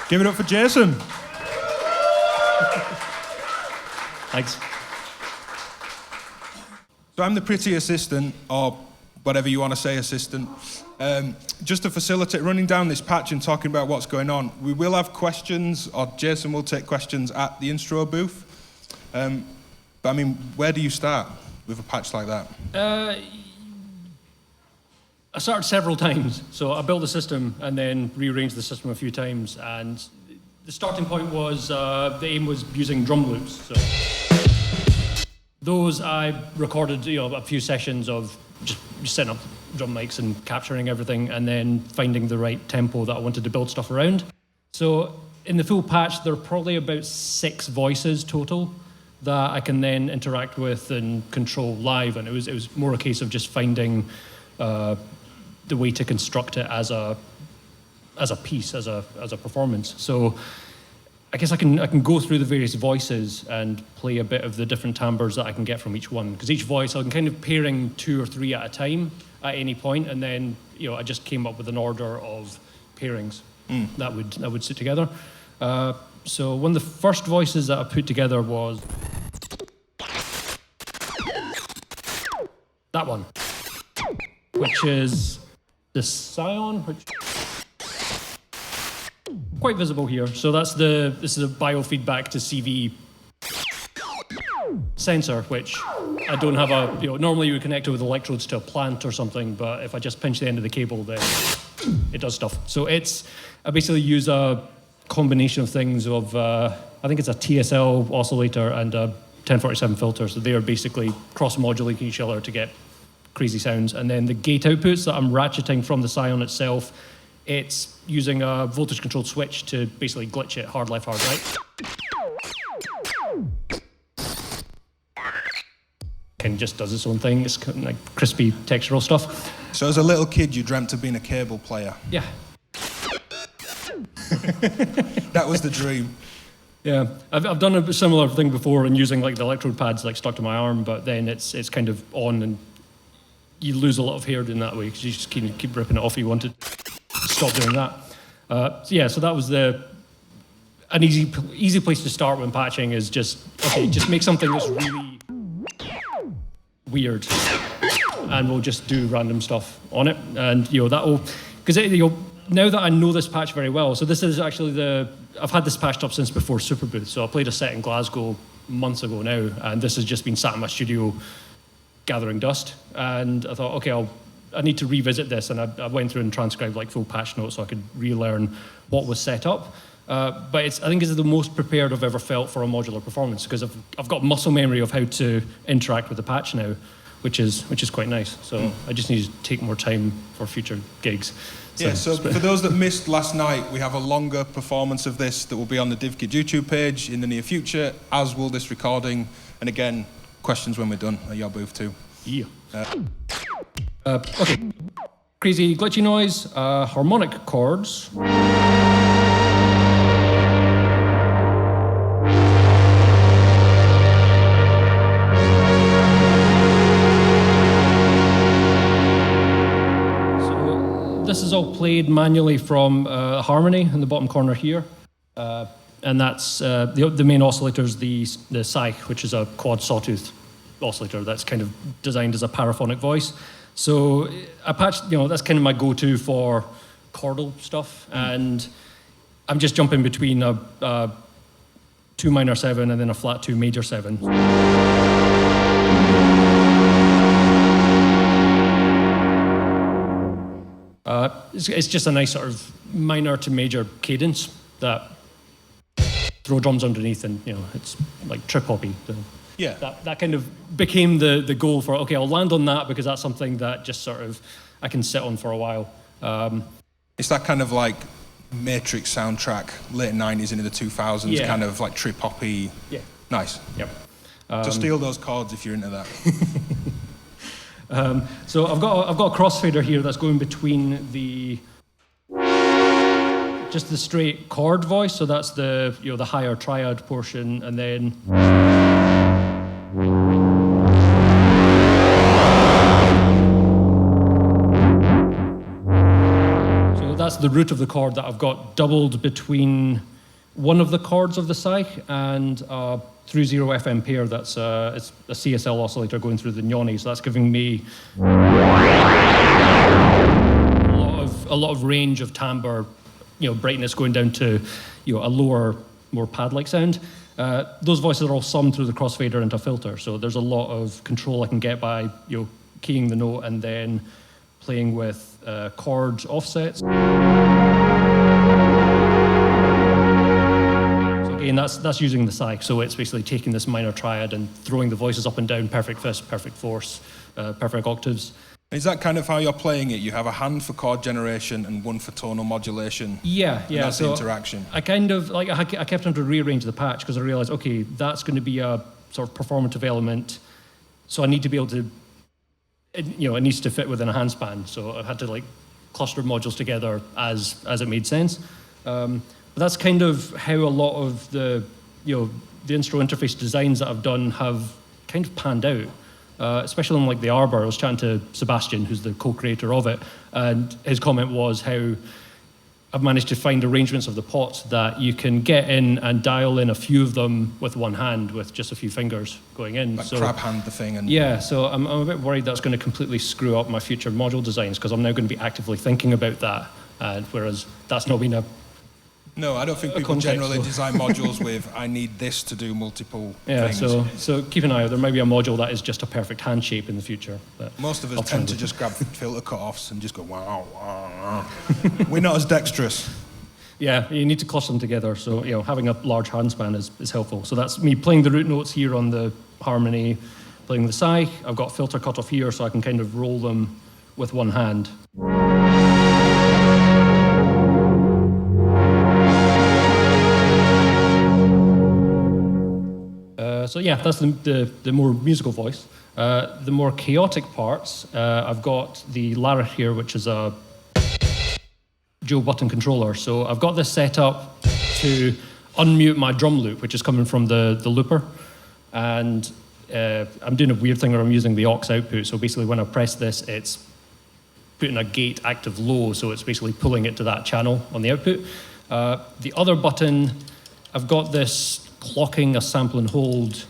Give it up for Jason. Thanks. So I'm the pretty assistant, or whatever you want to say, assistant. Just to facilitate running down this patch and talking about what's going on, we will have questions, or Jason will take questions at the Instruo booth. But I mean, where do you start with a patch like that? I started several times. So I built the system and then rearranged the system a few times. And the starting point was, the aim was using drum loops. So those I recorded, a few sessions of just setting up drum mics and capturing everything and then finding the right tempo that I wanted to build stuff around. So in the full patch, there are probably about 6 voices total that I can then interact with and control live. And it was more a case of just finding the way to construct it as a piece, as a performance. So I guess I can go through the various voices and play a bit of the different timbres that I can get from each one. Because each voice, I'm kind of pairing 2 or 3 at a time at any point, and then I just came up with an order of pairings that would sit together. So one of the first voices that I put together was that one, which is the Scion, which quite visible here. So this is a biofeedback to CV sensor, which I don't have normally you would connect it with electrodes to a plant or something, but if I just pinch the end of the cable, then it does stuff. So I basically use a combination of things of, I think it's a TSL oscillator and a 1047 filter. So they are basically cross-modulating each other to get crazy sounds. And then the gate outputs that I'm ratcheting from the Scion itself, it's using a voltage-controlled switch to basically glitch it hard left, hard right. And just does its own thing. It's kind of like crispy textural stuff. So as a little kid, you dreamt of being a cable player. Yeah. That was the dream. Yeah, I've done a similar thing before and using like the electrode pads like stuck to my arm, but then it's kind of on and you lose a lot of hair doing that way because you just keep ripping it off if you want to stop doing that. So that was an easy place to start when patching is just make something that's really weird and we'll just do random stuff on it. And that'll, because now that I know this patch very well, so this is actually I've had this patched up since before Superbooth. So I played a set in Glasgow months ago now, and this has just been sat in my studio gathering dust. And I thought, okay, I need to revisit this, and I went through and transcribed like full patch notes so I could relearn what was set up. But I think it's the most prepared I've ever felt for a modular performance because I've got muscle memory of how to interact with the patch now, which is quite nice. So I just need to take more time for future gigs. So for those that missed last night, we have a longer performance of this that will be on the DivKid YouTube page in the near future, as will this recording. And again, questions when we're done at your booth too. Yeah. Okay. Crazy glitchy noise, harmonic chords. This is all played manually from harmony in the bottom corner here. And that's the main oscillator is the Psy, which is a quad sawtooth oscillator that's kind of designed as a paraphonic voice. So I patched, that's kind of my go-to for chordal stuff. And I'm just jumping between a 2 minor 7 and then a flat 2 major 7. It's just a nice sort of minor to major cadence that throw drums underneath, and it's like trip hoppy. So yeah, that kind of became the goal for I'll land on that because that's something that just sort of I can sit on for a while. It's that kind of like Matrix soundtrack, late 90s into the 2000s, kind of like trip hoppy. Yeah, nice. Yep. So steal those chords if you're into that. So I've got a crossfader here that's going between just the straight chord voice, so that's the the higher triad portion, and then that's the root of the chord that I've got doubled between one of the chords of the Psych and through 0 FM pair. That's it's a CSL oscillator going through the Gnoni, so that's giving me a lot of range of timbre, brightness going down to a lower, more pad-like sound. Those voices are all summed through the crossfader into a filter, so there's a lot of control I can get by keying the note and then playing with chord offsets. So again, that's using the Psych. So it's basically taking this minor triad and throwing the voices up and down, perfect fifth, perfect fourths, perfect octaves. Is that kind of how you're playing it? You have a hand for chord generation and one for tonal modulation. Yeah. And that's the interaction. I kind of I kept trying to rearrange the patch because I realized, okay, that's going to be a sort of performative element, so I need to be able to. It needs to fit within a handspan, so I had to cluster modules together as it made sense. But that's kind of how a lot of the the Instruo interface designs that I've done have kind of panned out. Especially on the Arbor. I was chatting to Sebastian, who's the co-creator of it, and his comment was how I've managed to find arrangements of the pots that you can get in and dial in a few of them with one hand, with just a few fingers going in. Like crab hand the thing. And yeah, so I'm a bit worried that's going to completely screw up my future module designs, because I'm now going to be actively thinking about that, whereas that's not been a... No, I don't think people generally design modules with, I need this to do multiple things. So keep an eye out. There might be a module that is just a perfect hand shape in the future. Most of us tend to just grab filter cut-offs and just go, wow, wow, wow. We're not as dexterous. Yeah, you need to cluster them together. So having a large handspan is helpful. So that's me playing the root notes here on the harmony, playing the Psych. I've got filter cut-off here, so I can kind of roll them with one hand. So yeah, that's the more musical voice. The more chaotic parts, I've got the Larach here, which is a dual button controller. So I've got this set up to unmute my drum loop, which is coming from the looper. And I'm doing a weird thing where I'm using the aux output. So basically when I press this, it's putting a gate active low, so it's basically pulling it to that channel on the output. The other button, I've got this clocking a sample and hold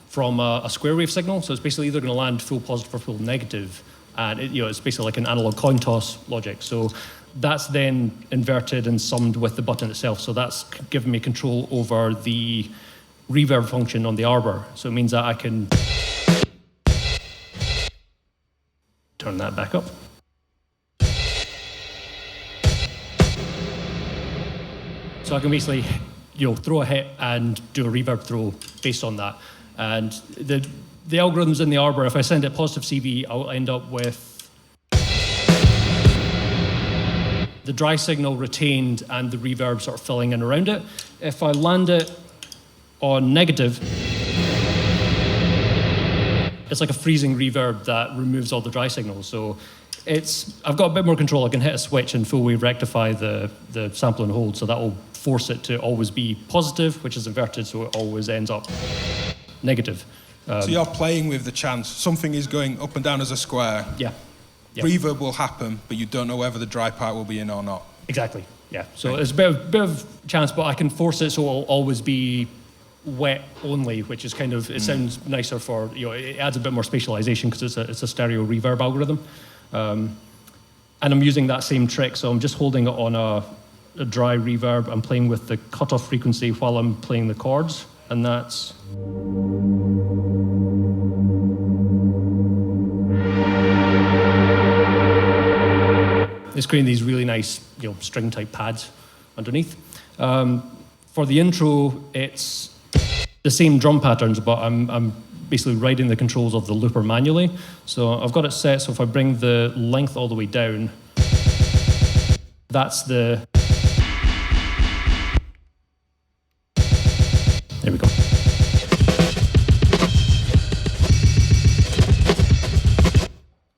from a square wave signal. So it's basically either going to land full positive or full negative. And it's basically like an analog coin toss logic. So that's then inverted and summed with the button itself. So that's giving me control over the reverb function on the Arbor. So it means that I can turn that back up. So I can basically throw a hit and do a reverb throw based on that. And the algorithms in the Arbor, if I send it positive CV, I'll end up with the dry signal retained and the reverb sort of filling in around it. If I land it on negative, it's like a freezing reverb that removes all the dry signals. So I've got a bit more control. I can hit a switch and full wave rectify the sample and hold, so that will force it to always be positive, which is inverted, so it always ends up negative. So you're playing with the chance. Something is going up and down as a square. Yeah. Reverb will happen, but you don't know whether the dry part will be in or not. Exactly, yeah. So it's a bit of chance, but I can force it so it'll always be wet only, which is kind of, it sounds nicer for, it adds a bit more spatialization because it's a stereo reverb algorithm. And I'm using that same trick, so I'm just holding it on a dry reverb. I'm playing with the cutoff frequency while I'm playing the chords, and that's... It's creating these really nice, string-type pads underneath. For the intro, it's the same drum patterns, but I'm basically writing the controls of the looper manually. So I've got it set, so if I bring the length all the way down, that's the... There we go.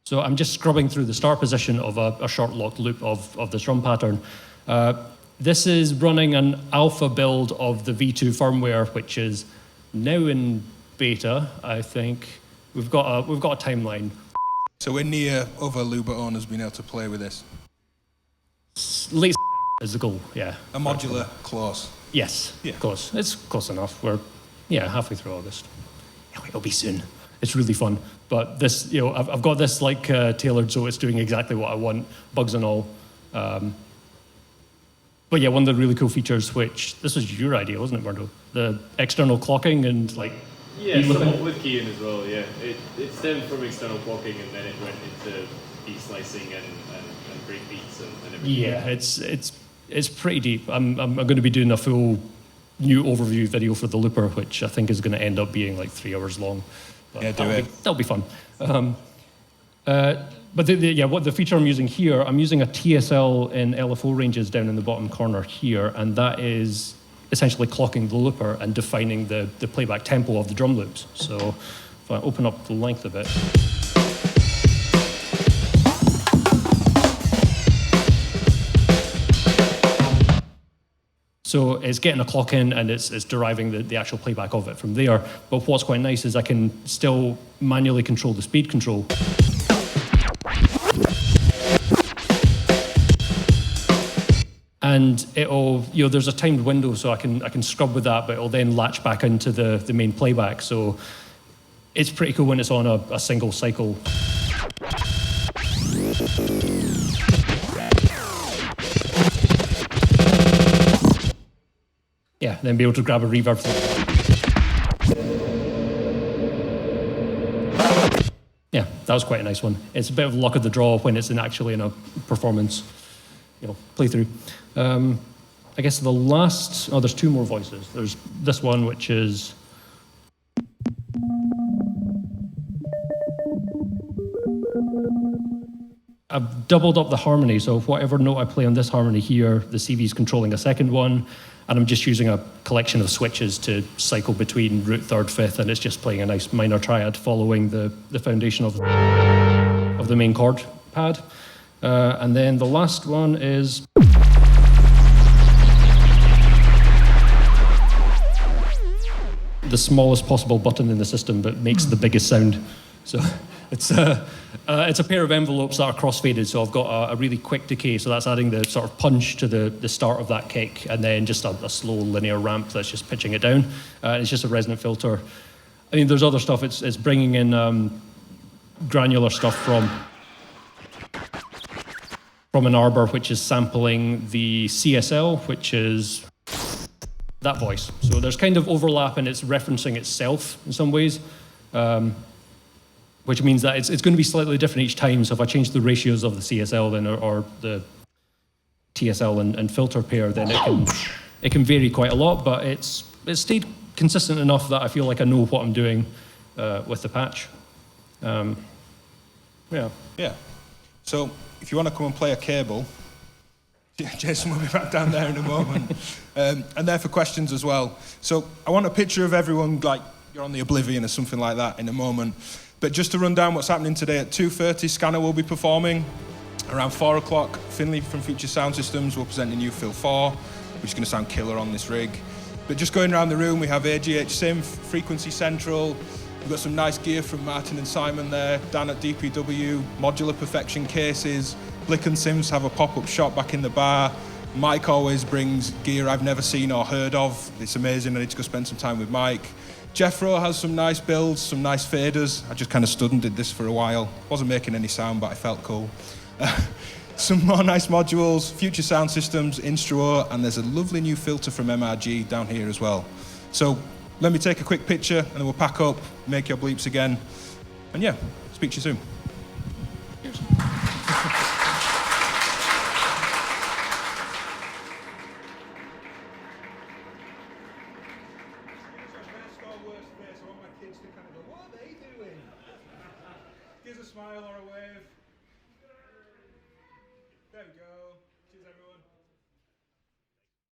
So I'm just scrubbing through the start position of a short locked loop of the drum pattern. This is running an alpha build of the V2 firmware, which is now in beta, I think. We've got a timeline. So we're near other Luba owners being able to play with this. Late is the goal, yeah. A modular clause. Yes, Yeah. of course. It's close enough. We're, halfway through August. It'll be soon. It's really fun. But this, I've got this like tailored so it's doing exactly what I want, bugs and all. But yeah, one of the really cool features, which this was your idea, wasn't it, Murdo? The external clocking and like. Yeah, somewhat with keying as well. Yeah, it stemmed from external clocking and then it went into beat slicing and breakbeats and everything. Yeah, it's pretty deep. I'm going to be doing a full new overview video for the looper, which I think is going to end up being like 3 hours long. But Yeah, do it. That'll be fun. But what the feature I'm using here, I'm using a TSL in LFO ranges down in the bottom corner here, and that is essentially clocking the looper and defining the playback tempo of the drum loops. So if I open up the length of it. So it's getting a clock in and it's deriving the actual playback of it from there. But what's quite nice is I can still manually control the speed control. And it'll, there's a timed window, so I can scrub with that, but it'll then latch back into the main playback. So it's pretty cool when it's on a single cycle. Yeah, then be able to grab a reverb. Yeah, that was quite a nice one. It's a bit of luck of the draw when it's actually in a performance, playthrough. I guess the last, there's 2 more voices. There's this one, which is. I've doubled up the harmony, so whatever note I play on this harmony here, the CV is controlling a second one, and I'm just using a collection of switches to cycle between root, third, fifth, and it's just playing a nice minor triad following the foundation of the main chord pad. And then the last one is. The smallest possible button in the system, but makes the biggest sound. So it's a pair of envelopes that are crossfaded. So I've got a really quick decay. So that's adding the sort of punch to the start of that kick, and then just a slow linear ramp that's just pitching it down. It's just a resonant filter. I mean, there's other stuff. It's bringing in granular stuff from an arbor, which is sampling the CSL, which is that voice. So there's kind of overlap, and it's referencing itself in some ways, which means that it's going to be slightly different each time. So if I change the ratios of the CSL then or the TSL and filter pair, then it can vary quite a lot, but it's stayed consistent enough that I feel like I know what I'm doing with the patch. Yeah. So if you want to come and play a cable, Jason will be back down there in a moment. And there for questions as well. So I want a picture of everyone like you're on the Oblivion or something like that in a moment. But just to run down what's happening today, at 2:30, Scanner will be performing. Around 4 o'clock, Finley from Future Sound Systems will present a new Fill 4, which is going to sound killer on this rig. But just going around the room, we have AGH Synth, Frequency Central. We've got some nice gear from Martin and Simon there. Dan at DPW, Modular Perfection cases. Blick and Sims have a pop-up shop back in the bar. Mike always brings gear I've never seen or heard of. It's amazing. I need to go spend some time with Mike. Jeffro has some nice builds, some nice faders. I just kind of stood and did this for a while. Wasn't making any sound, but I felt cool. Some more nice modules, Future Sound Systems, Instruo, and there's a lovely new filter from MRG down here as well. So let me take a quick picture, and then we'll pack up, make your bleeps again. And yeah, speak to you soon. Cheers. Gives a smile or a wave.